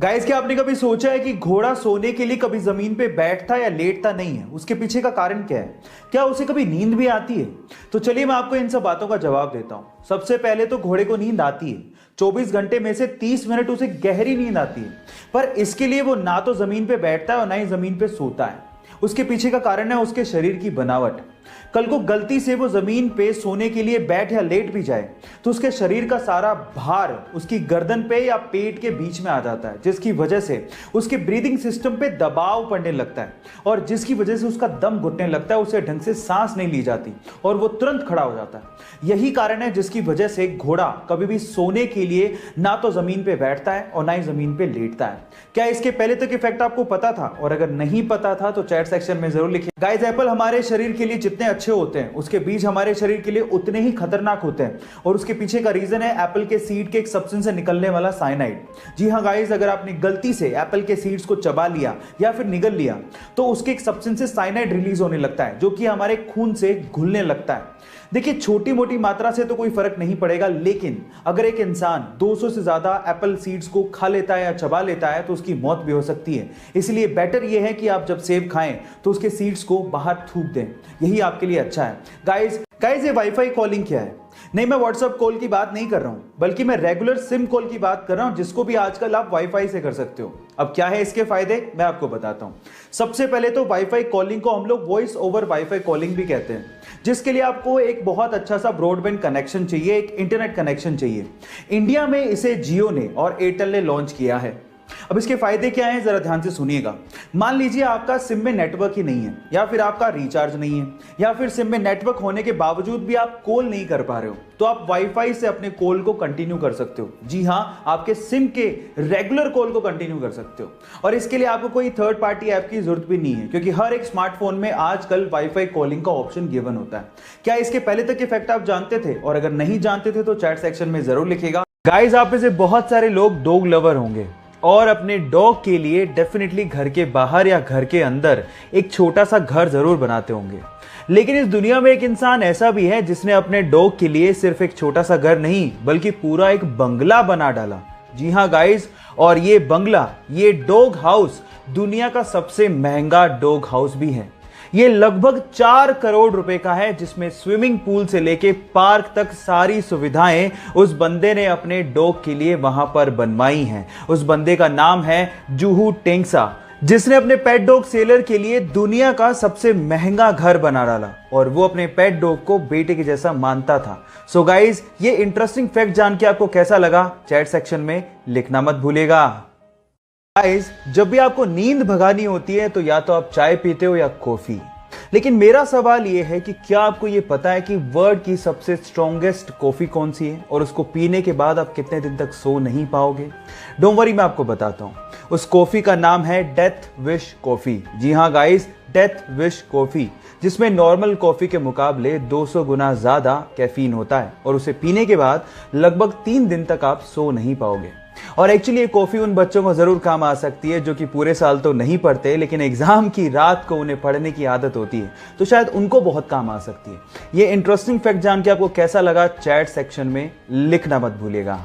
Guys, क्या आपने कभी सोचा है कि घोड़ा सोने के लिए कभी जमीन पे बैठता या लेटता नहीं है? उसके पीछे का कारण क्या है? क्या उसे कभी नींद भी आती है? तो चलिए मैं आपको इन सब बातों का जवाब देता हूं। सबसे पहले तो घोड़े को नींद आती है। 24 घंटे में से 30 मिनट उसे गहरी नींद आती है, पर इसके लिए वो ना तो जमीन पे बैठता है और ना ही जमीन पे सोता है। उसके पीछे का कारण है उसके शरीर की बनावट। कल को गलती से वो जमीन पे सोने के लिए बैठ या लेट भी जाए तो उसके शरीर का सारा भार उसकी गर्दन पे या पेट के बीच में आ जाता है, जिसकी वजह से उसके ब्रीदिंग सिस्टम पे दबाव पड़ने लगता है और जिसकी वजह से उसका दम घुटने लगता है, उसे ढंग से सांस नहीं ली जाती और वो तुरंत खड़ा हो जाता है। यही कारण है जिसकी वजह से घोड़ा कभी भी सोने के लिए ना तो जमीन पे बैठता है और ना ही जमीन पे लेटता है। क्या इसके पहले तक इफेक्ट आपको पता था? और अगर नहीं पता था तो चैट सेक्शन में जरूर लिखिए। गाइस, एप्पल हमारे शरीर के लिए जितने अच्छे होते हैं उसके बीज हमारे शरीर के लिए उतने ही खतरनाक होते हैं, और उसके पीछे का रीजन है एप्पल के सीड के एक सब्सटेंस से निकलने वाला साइनाइड। जी हाँ गाइस, अगर आपने गलती से एप्पल के सीड्स को चबा लिया या फिर निगल लिया तो उसके एक सब्सटेंस से साइनाइड रिलीज होने लगता है, जो कि हमारे खून से घुलने लगता है। देखिए, छोटी मोटी मात्रा से तो कोई फर्क नहीं पड़ेगा, लेकिन अगर एक इंसान 200 से ज्यादा एप्पल सीड्स को खा लेता है या चबा लेता है तो उसकी मौत भी हो सकती है। इसलिए बेटर यह है कि आप जब सेब खाएं तो उसके सीड्स को बाहर थूक दें, यही आपके लिए अच्छा है। गाइस, ये वाईफाई कॉलिंग क्या है? नहीं, मैं व्हाट्सएप कॉल की बात नहीं कर रहा हूं, बल्कि मैं रेगुलर सिम कॉल की बात कर रहा हूं, जिसको भी आजकल आप वाईफाई से कर सकते हो। अब क्या है इसके फायदे, मैं आपको बताता हूं। सबसे पहले तो वाईफाई कॉलिंग को हम लोग वॉइस ओवर वाईफाई कॉलिंग भी कहते हैं, जिसके लिए आपको एक बहुत अच्छा सा ब्रॉडबैंड कनेक्शन चाहिए, एक इंटरनेट कनेक्शन चाहिए। इंडिया में इसे जियो ने और एयरटेल ने लॉन्च किया है। अब इसके फायदे क्या हैं, जरा ध्यान से सुनिएगा। मान लीजिए आपका सिम में नेटवर्क ही नहीं है, या फिर आपका रिचार्ज नहीं है, या फिर सिम में नेटवर्क होने के बावजूद भी आप कॉल नहीं कर पा रहे हो, तो आप वाईफाई से अपने कॉल को कंटिन्यू कर सकते हो। जी हां, आपके सिम के रेगुलर कॉल को कंटिन्यू कर सकते हो, और इसके लिए आपको कोई थर्ड पार्टी ऐप की जरूरत भी नहीं है, क्योंकि हर एक स्मार्टफोन में आजकल वाईफाई कॉलिंग का ऑप्शन गिवन होता है। क्या इसके पहले तक इफेक्ट आप जानते थे? और अगर नहीं जानते थे तो चैट सेक्शन में जरूर लिखिएगा। गाइस, आप में से बहुत सारे लोग डॉग लवर होंगे और अपने डॉग के लिए डेफिनेटली घर के बाहर या घर के अंदर एक छोटा सा घर जरूर बनाते होंगे। लेकिन इस दुनिया में एक इंसान ऐसा भी है जिसने अपने डॉग के लिए सिर्फ एक छोटा सा घर नहीं, बल्कि पूरा एक बंगला बना डाला। जी हाँ गाइस, और ये बंगला, ये डॉग हाउस दुनिया का सबसे महंगा डॉग हाउस भी है। ये लगभग 4 करोड़ रुपए का है, जिसमें स्विमिंग पूल से लेके पार्क तक सारी सुविधाएं उस बंदे ने अपने डॉग के लिए वहां पर बनवाई हैं। उस बंदे का नाम है जुहू टेंगसा, जिसने अपने पेट डॉग सेलर के लिए दुनिया का सबसे महंगा घर बना डाला, और वो अपने पेट डॉग को बेटे के जैसा मानता था। सो गाइज, ये इंटरेस्टिंग फैक्ट जान के आपको कैसा लगा, चैट सेक्शन में लिखना मत भूलिएगा। गाइस, जब भी आपको नींद भगानी होती है तो या तो आप चाय पीते हो या कॉफी, लेकिन मेरा सवाल यह है कि क्या आपको यह पता है कि वर्ल्ड की सबसे स्ट्रॉन्गेस्ट कॉफी कौन सी है, और उसको पीने के बाद आप कितने दिन तक सो नहीं पाओगे? डोंट वरी, मैं आपको बताता हूं। उस कॉफी का नाम है डेथ विश कॉफी। जी हां गाइस, डेथ विश कॉफी, जिसमें नॉर्मल कॉफी के मुकाबले 200 गुना ज्यादा कैफीन होता है, और उसे पीने के बाद लगभग 3 दिन तक आप सो नहीं पाओगे। और एक्चुअली ये कॉफी उन बच्चों को जरूर काम आ सकती है जो कि पूरे साल तो नहीं पढ़ते, लेकिन एग्जाम की रात को उन्हें पढ़ने की आदत होती है, तो शायद उनको बहुत काम आ सकती है। ये इंटरेस्टिंग फैक्ट जान के आपको कैसा लगा, चैट सेक्शन में लिखना मत भूलिएगा।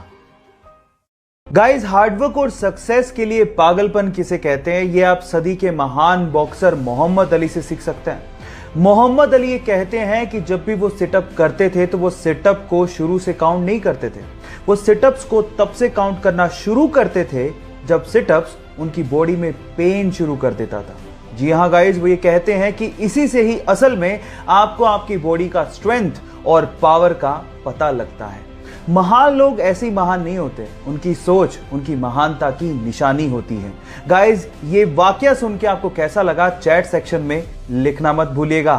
गाइस, हार्डवर्क और सक्सेस के लिए पागलपन किसे कहते हैं, ये आप सदी के महान बॉक्सर मोहम्मद अली से सीख सकते हैं। मोहम्मद अली ये कहते हैं कि जब भी वो सिटअप करते थे तो वो सिटअप को शुरू से काउंट नहीं करते थे, वो सिटअप्स को तब से काउंट करना शुरू करते थे जब सिटअप्स उनकी बॉडी में पेन शुरू कर देता था। जी हाँ गाइस, वो ये कहते हैं कि इसी से ही असल में आपको आपकी बॉडी का स्ट्रेंथ और पावर का पता लगता है। महान लोग ऐसे ही महान नहीं होते, उनकी सोच उनकी महानता की निशानी होती है। गाइस, ये वाकया सुन के आपको कैसा लगा, चैट सेक्शन में लिखना मत भूलिएगा।